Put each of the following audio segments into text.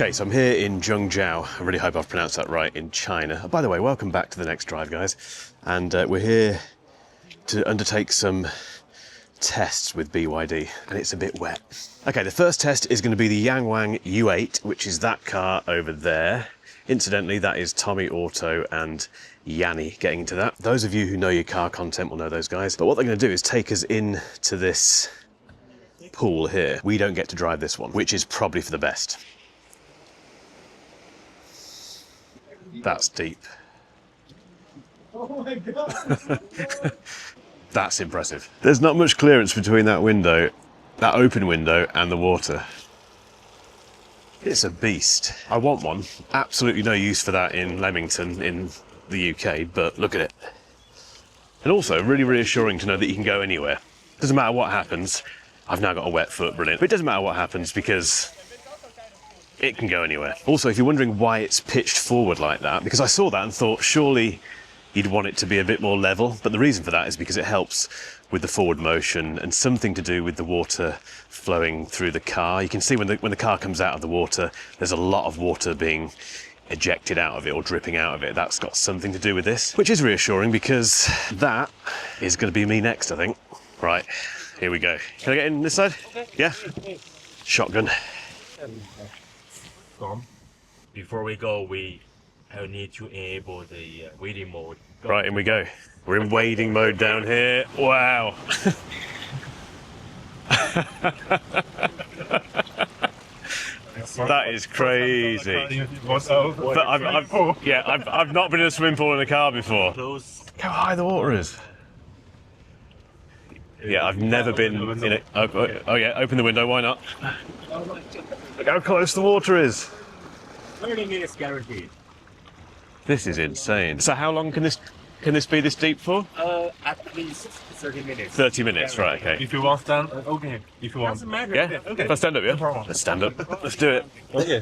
Okay, so I'm here in Zhengzhou. I really hope I've pronounced that right, in China. Oh, by the way, welcome back to the next drive, guys. And we're here to undertake some tests with BYD, and it's a bit wet. Okay, the first test is going to be the Yangwang U8, which is that car over there. Incidentally, that is Tommy Auto and Yanni getting into that. Those of you who know your car content will know those guys. But what they're going to do is take us into this pool here. We don't get to drive this one, which is probably for the best. That's deep. Oh my God. That's impressive. There's not much clearance between that window, that open window, and the water. It's a beast. I want one. Absolutely no use for that in Leamington in the UK, but look at it. And also really reassuring to know that you can go anywhere. Doesn't matter what happens. I've now got a wet foot, brilliant. But it doesn't matter what happens because it can go anywhere. Also, if you're wondering why it's pitched forward like that, because I saw that and thought surely you'd want it to be a bit more level, but the reason for that is because it helps with the forward motion and something to do with the water flowing through the car. You can see when the car comes out of the water, there's a lot of water being ejected out of it or dripping out of it. That's got something to do with this, which is reassuring because that is going to be me next, I think. Right, here we go. Can I get in this side? Yeah? Shotgun. Before we go, we need to enable the wading mode. Right, in we go. We're in wading mode down here. Wow. That is crazy. But I've not been in a swimming pool in a car before. Look how high the water is. Yeah, I've never been in it. Oh yeah, open the window, why not? Look how close the water is. 30 minutes guaranteed. This is insane. So how long can this be this deep for? At least 30 minutes. 30 minutes, right, okay. If you want stand, okay. If you want. Doesn't matter. Yeah? Okay. Let's stand up, yeah? No problem. Let's stand up. Let's do it. Okay.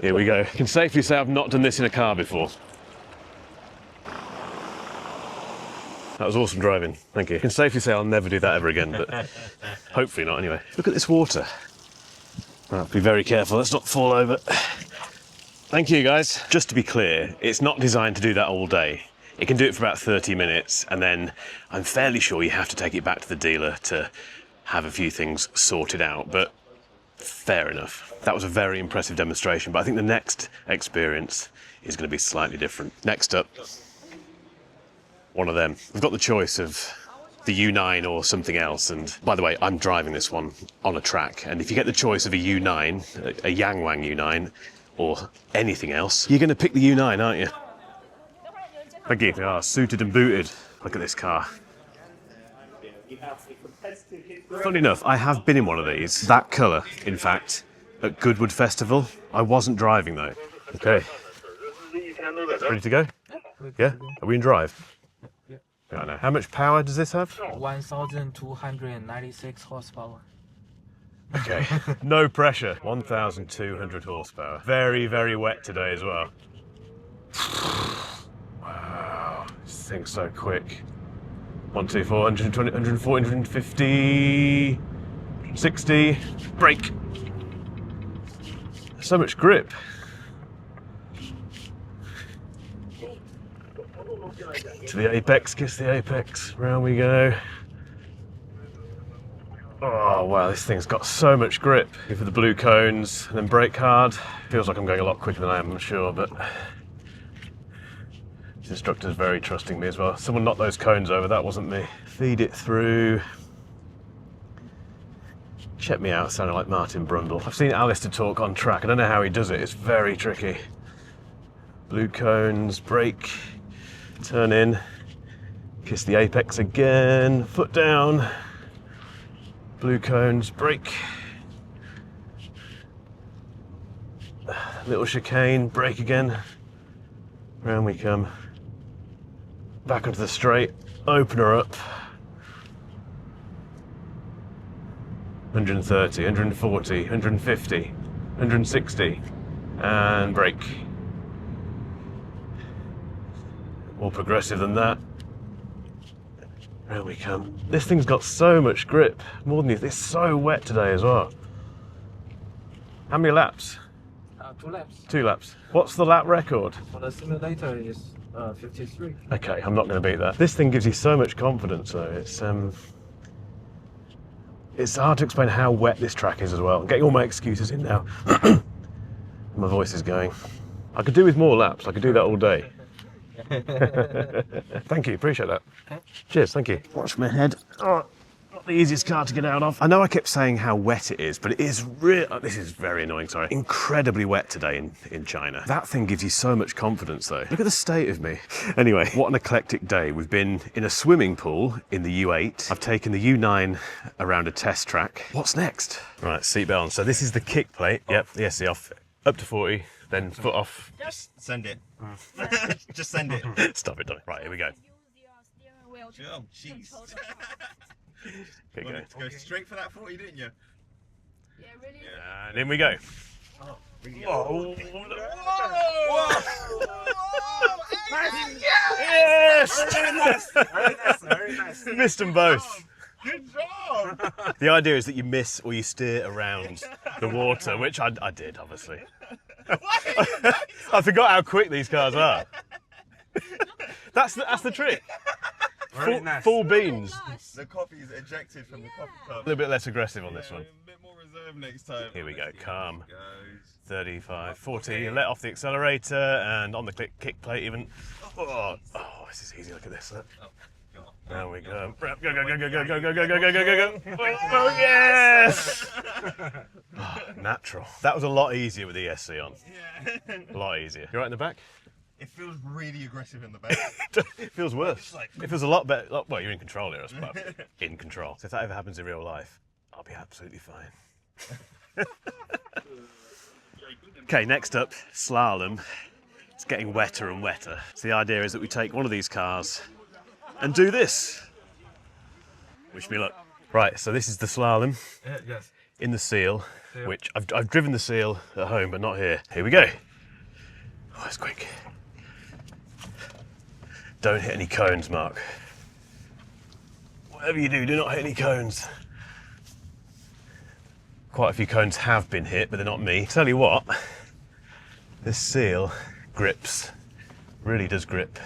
Here we go. I can safely say I've not done this in a car before. That was awesome driving, thank you. I can safely say I'll never do that ever again, but hopefully not anyway. Look at this water. Right, be very careful, let's not fall over. Thank you guys. Just to be clear, it's not designed to do that all day. It can do it for about 30 minutes and then I'm fairly sure you have to take it back to the dealer to have a few things sorted out, but fair enough. That was a very impressive demonstration, but I think the next experience is going to be slightly different. Next up, one of them. We've got the choice of the U9 or something else, and by the way, I'm driving this one on a track, and if you get the choice of a U9, a Yangwang U9, or anything else, you're going to pick the U9, aren't you? Thank you. They are suited and booted. Look at this car. Funny enough, I have been in one of these, that colour, in fact, at Goodwood Festival. I wasn't driving though. Okay. Ready to go? Yeah? Are we in drive? I don't know. How much power does this have? 1,296 horsepower. Okay, no pressure. 1,200 horsepower. Very, very wet today as well. Wow, this thing's so quick. 124, 120, 140, 150, 60. Brake. So much grip. To the apex, kiss the apex. Round we go. Oh wow, this thing's got so much grip. Go for the blue cones and then brake hard. Feels like I'm going a lot quicker than I am, I'm sure, but this instructor's very trusting me as well. Someone knocked those cones over, that wasn't me. Feed it through. Check me out, sounding like Martin Brundle. I've seen Alistair talk on track. I don't know how he does it, it's very tricky. Blue cones, brake, turn in, kiss the apex again, foot down. Blue cones, brake. Little chicane, brake again. Round we come. Back onto the straight, open her up. 130, 140, 150, 160, and brake. More progressive than that. Round we come. This thing's got so much grip, more than you think. It's so wet today as well. How many laps? 2 laps. 2 laps. What's the lap record? For the simulator is 53. Okay, I'm not going to beat that. This thing gives you so much confidence though. It's hard to explain how wet this track is as well. I'm getting all my excuses in now. My voice is going. I could do with more laps. I could do that all day. Thank you, appreciate that. Cheers, thank you. Watch my head. Oh, not the easiest car to get out of. I know I kept saying how wet it is, but it is this is very annoying, sorry. Incredibly wet today in China. That thing gives you so much confidence though. Look at the state of me. Anyway, what an eclectic day. We've been in a swimming pool in the U8. I've taken the U9 around a test track. What's next? Right, seatbelt on. So this is the kick plate. Yep, the SE off. Up to 40, then foot off. Just send it. Just send it. Stop it, Donny. Right, here we go. Oh, jeez. Okay, go. Go straight for that 40, didn't you? Yeah, really? And in we go. Oh, really? Oh, Yes! yes! Very nice, very nice. Missed them both. Good job! The idea is that you miss or you steer around the water, which I did, obviously. I forgot how quick these cars are. That's the trick. Very nice. Full beans. The coffee is ejected from the coffee A cup. little bit less aggressive on this one. A bit more reserved next time. Here we go, calm. Goes. 35, 40, let off the accelerator and on the kick plate even. Oh, this is easy, look at this. Look. There we go. Go, go, go, go, go, go, go, go, go, go, go, go, go. Oh, yes! Oh, natural. That was a lot easier with the SC on. Yeah. A lot easier. You're right in the back? It feels really aggressive in the back. It feels worse. It feels a lot better. Well, you're in control here, I suppose. In control. So if that ever happens in real life, I'll be absolutely fine. Okay, next up, slalom. It's getting wetter and wetter. So the idea is that we take one of these cars and do this. Wish me luck. Right, so this is the slalom Yes. in the seal, which I've driven the seal at home, but not here. Here we go. Oh, it's quick. Don't hit any cones, Mark. Whatever you do not hit any cones. Quite a few cones have been hit, but they're not me. Tell you what, this seal grips, really does grip.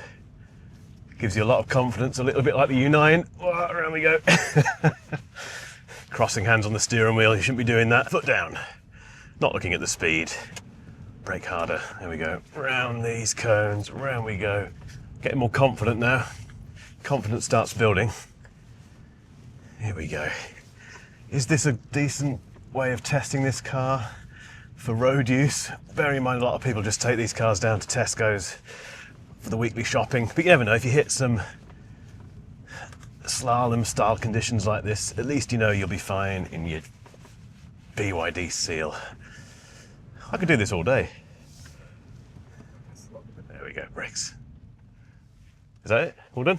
Gives you a lot of confidence, a little bit like the U9. Oh, around we go. Crossing hands on the steering wheel, you shouldn't be doing that. Foot down, not looking at the speed. Brake harder, there we go. Round these cones, round we go. Getting more confident now. Confidence starts building. Here we go. Is this a decent way of testing this car for road use? Bearing in mind a lot of people just take these cars down to Tesco's for the weekly shopping, but you never know, if you hit some slalom style conditions like this, at least you know you'll be fine in your BYD seal. I could do this all day. There we go, brakes. Is that it? All done?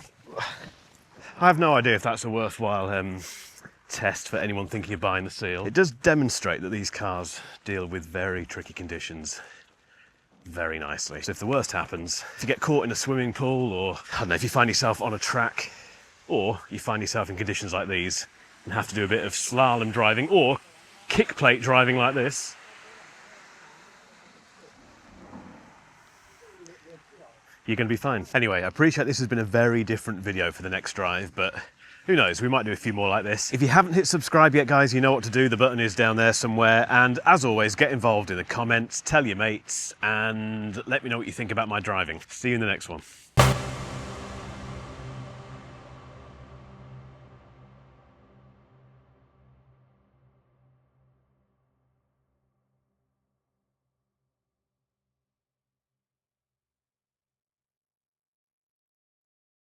I have no idea if that's a worthwhile test for anyone thinking of buying the seal. It does demonstrate that these cars deal with very tricky conditions very nicely. So if the worst happens, if you get caught in a swimming pool, or I don't know, if you find yourself on a track, or you find yourself in conditions like these and have to do a bit of slalom driving or kick plate driving like this, you're going to be fine. Anyway, I appreciate this has been a very different video for the next drive, but who knows, we might do a few more like this. If you haven't hit subscribe yet, guys, you know what to do. The button is down there somewhere. And as always, get involved in the comments, tell your mates, and let me know what you think about my driving. See you in the next one.